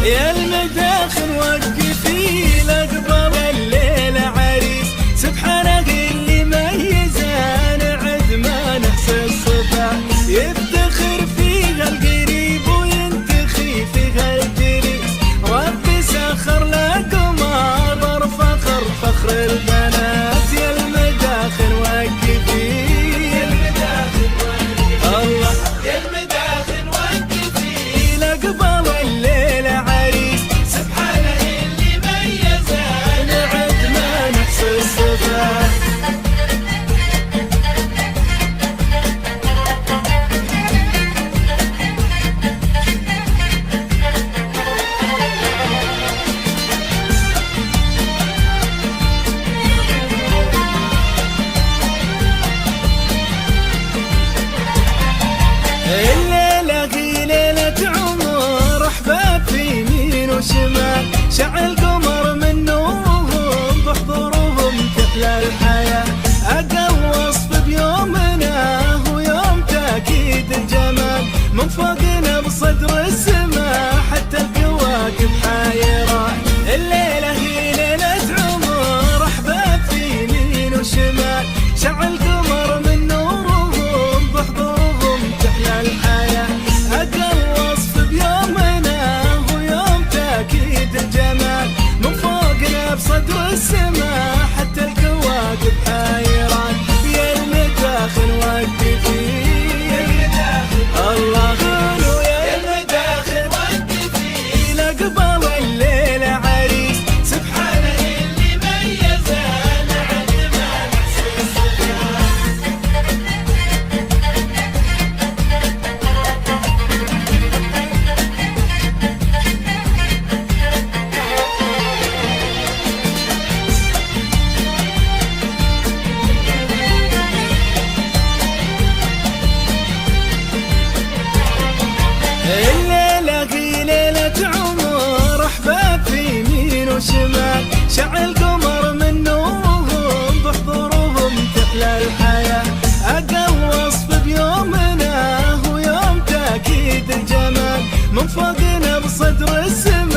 يا المداخن وقفي لقبل الليلة عريس، سبحانه اللي ميزان عد ما نحصي الصفا، يفتخر فيها القريب وينتخي فيها الجريس، ربي سخر لكم أبر فخر فخر البنات. يا المداخن وقفي الله، يا المداخن وقفي لقبل الليلة عريس، سبحانه اللي ميزان عد ما نحصي الصفا. الليلة هي ليلة عمر، أحباب في يمين وشمال، شعل قمر من نورهم بحضورهم تحلى الحياة، أقل وصف بيومنا هو يوم تأكيد الجمال، من فوقنا بصدر السماء حتى الكواكب حيران. الليلة هي ليلة عمر، أحباب في يمين وشمال، شعل قمر من نورهم بحضورهم تحلى الحياة، أقل وصف بيومنا هو يوم تأكيد الجمال، من فوقنا بصدر السماء حتى الكواكب حيران. يا المداخن وقفي الله قولوا، يا المداخن وقفي لقبل الليلة عريس، سبحانه اللي ميزان عد ما نحصي الصفا. الليلة هي ليلة عمر، أحباب في يمين وشمال، شعل قمر من نورهم بحضورهم تحلى الحياة، أقل وصف بيومنا هو يوم تأكيد الجمال، من فوقنا بصدر السماء